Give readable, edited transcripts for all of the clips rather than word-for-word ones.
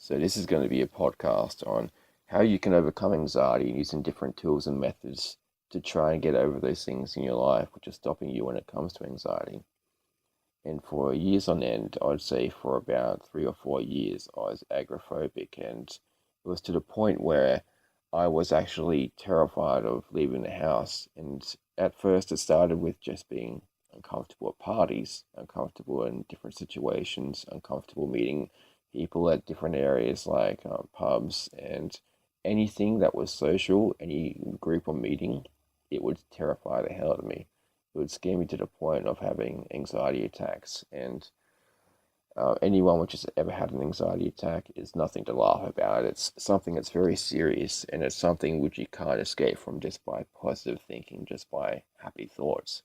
So, this is going to be a podcast on how you can overcome anxiety using different tools and methods to try and get over those things in your life which are stopping you when it comes to anxiety. And for years on end, I'd say for about 3 or 4 years, I was agoraphobic, and it was to the point where I was actually terrified of leaving the house. And at first, it started with just being uncomfortable at parties, uncomfortable in different situations, uncomfortable meeting people at different areas like pubs and anything that was social, any group or meeting, it would terrify the hell out of me. It would scare me to the point of having anxiety attacks. And anyone which has ever had an anxiety attack is nothing to laugh about. It's something that's very serious, and it's something which you can't escape from just by positive thinking, just by happy thoughts.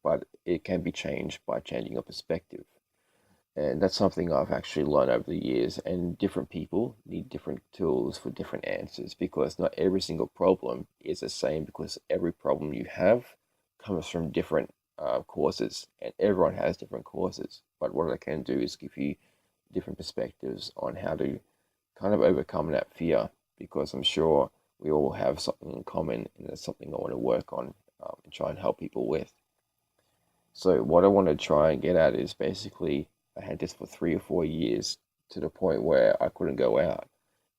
But it can be changed by changing your perspective. And that's something I've actually learned over the years. And different people need different tools for different answers because not every single problem is the same, because every problem you have comes from different causes, and everyone has different causes. But what I can do is give you different perspectives on how to kind of overcome that fear, because I'm sure we all have something in common, and that's something I want to work on and try and help people with. So what I want to try and get at is basically I had this for 3 or 4 years to the point where I couldn't go out.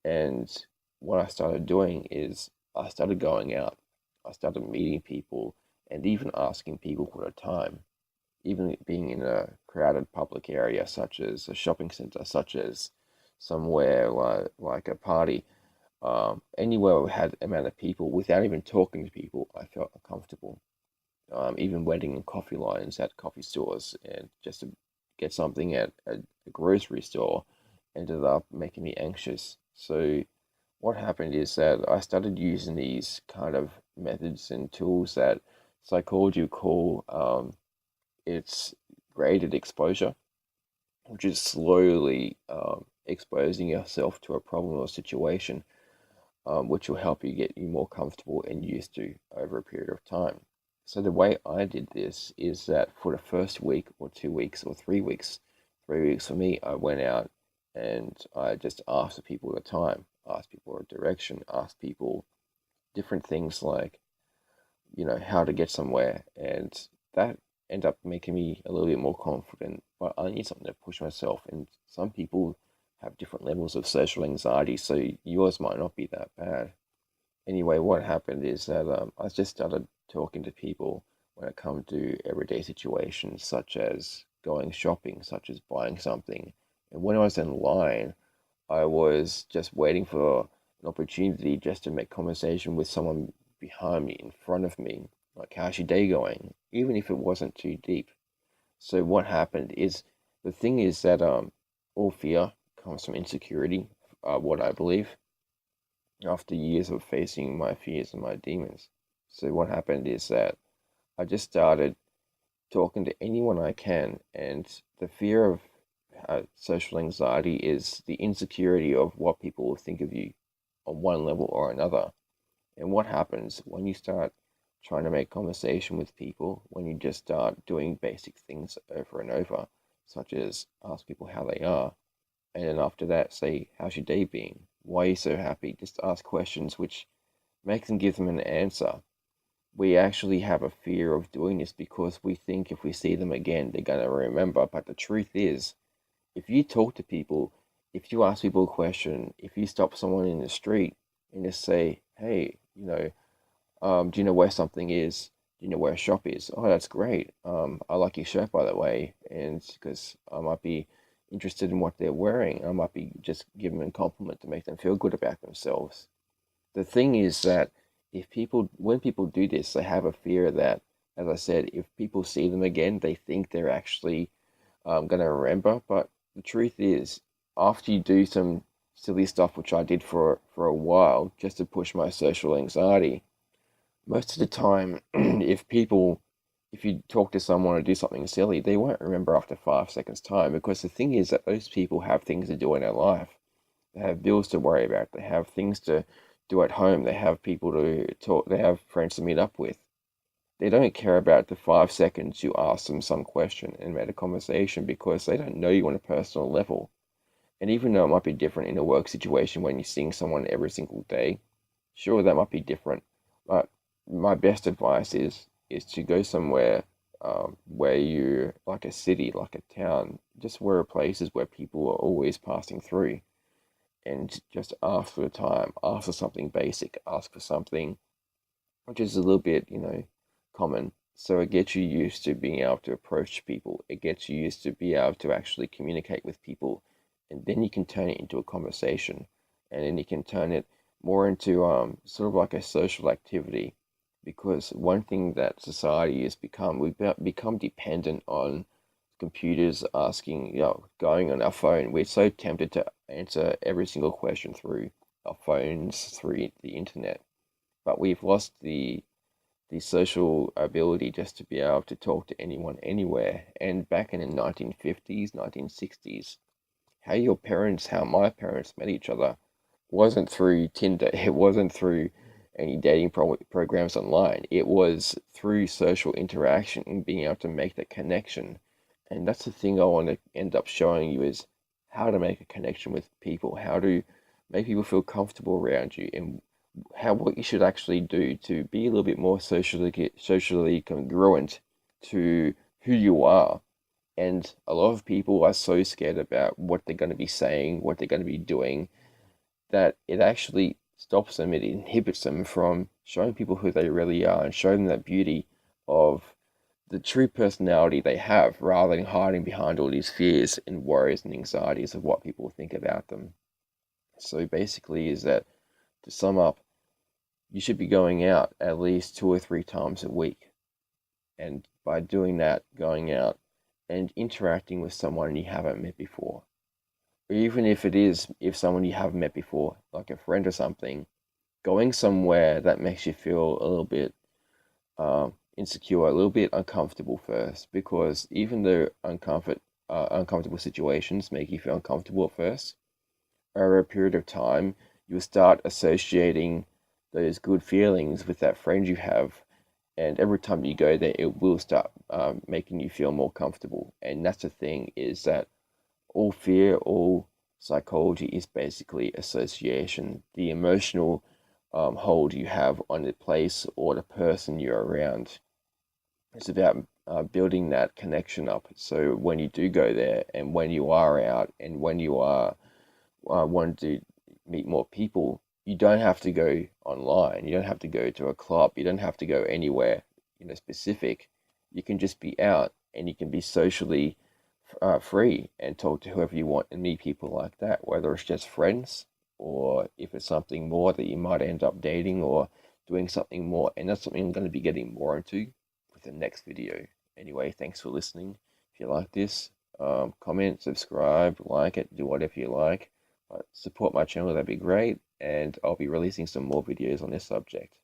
And what I started doing is I started going out. I started meeting people and even asking people for a time, even being in a crowded public area such as a shopping center, such as somewhere like a party, anywhere we had amount of people, without even talking to people, I felt uncomfortable. Even waiting in coffee lines at coffee stores and just to get something at a grocery store ended up making me anxious. So what happened is that I started using these kind of methods and tools that psychology call it's graded exposure, which is slowly exposing yourself to a problem or situation, which will help you get you more comfortable and used to over a period of time. So the way I did this is that for the first week or 2 weeks or 3 weeks, 3 weeks for me, I went out and I just asked the people the time, asked people a direction, asked people different things like, how to get somewhere. And that ended up making me a little bit more confident. But I need something to push myself. And some people have different levels of social anxiety, so yours might not be that bad. Anyway, what happened is that I just started talking to people when it comes to everyday situations, such as going shopping, such as buying something. And when I was in line, I was just waiting for an opportunity just to make conversation with someone behind me, in front of me, like how's your day going, even if it wasn't too deep. So what happened is the thing is that all fear comes from insecurity, what I believe, after years of facing my fears and my demons. So what happened is that I just started talking to anyone I can, and the fear of social anxiety is the insecurity of what people will think of you on one level or another. And what happens when you start trying to make conversation with people, when you just start doing basic things over and over, such as ask people how they are, and then after that say, how's your day been? Why are you so happy? Just ask questions which make them give them an answer. We actually have a fear of doing this because we think if we see them again, they're going to remember. But the truth is, if you talk to people, if you ask people a question, if you stop someone in the street and just say, hey, do you know where something is? Do you know where a shop is? Oh, that's great. I like your shirt, by the way. And because I might be interested in what they're wearing, I might be just giving them a compliment to make them feel good about themselves. The thing is that when people do this, they have a fear that, as I said, if people see them again, they think they're actually going to remember. But the truth is, after you do some silly stuff, which I did for a while, just to push my social anxiety, most of the time, if you talk to someone or do something silly, they won't remember after 5 seconds time, because the thing is that those people have things to do in their life. They have bills to worry about. They have things to do at home. They have people to talk. They have friends to meet up with. They don't care about the 5 seconds you ask them some question and made a conversation, because they don't know you on a personal level. And even though it might be different in a work situation when you're seeing someone every single day, sure, that might be different. But my best advice is to go somewhere where you like a city, like a town, just where places where people are always passing through, and just ask for the time, ask for something basic, ask for something which is a little bit, common. So it gets you used to being able to approach people. It gets you used to be able to actually communicate with people, and then you can turn it into a conversation, and then you can turn it more into sort of like a social activity. Because one thing that society has become, become dependent on computers asking, going on our phone. We're so tempted to answer every single question through our phones, through the internet, but we've lost the social ability just to be able to talk to anyone anywhere. And back in the 1950s, 1960s, how my parents met each other wasn't through Tinder. It wasn't through any programs online. It was through social interaction and being able to make that connection. And that's the thing I want to end up showing you is how to make a connection with people, how to make people feel comfortable around you, and how what you should actually do to be a little bit more socially congruent to who you are. And a lot of people are so scared about what they're going to be saying, what they're going to be doing, that it actually stops them, it inhibits them from showing people who they really are and showing them that beauty of the true personality they have, rather than hiding behind all these fears and worries and anxieties of what people think about them. So basically, is that to sum up, you should be going out at least 2 or 3 times a week. And by doing that, going out and interacting with someone you haven't met before, or even if someone you haven't met before, like a friend or something, going somewhere that makes you feel a little bit insecure, a little bit uncomfortable first, because even though uncomfortable situations make you feel uncomfortable at first, over a period of time, you'll start associating those good feelings with that friend you have. And every time you go there, it will start making you feel more comfortable. And that's the thing, is that all fear, all psychology is basically association. The emotional hold you have on the place or the person you're around. It's about building that connection up. So when you do go there, and when you are out, and when you are want to meet more people, you don't have to go online. You don't have to go to a club. You don't have to go anywhere, specific. You can just be out, and you can be socially free and talk to whoever you want and meet people like that, whether it's just friends or if it's something more that you might end up dating or doing something more. And that's something I'm going to be getting more into with the next video. Anyway, thanks for listening. If you like this, comment, subscribe, like it, do whatever you like. Support my channel, that'd be great, and I'll be releasing some more videos on this subject.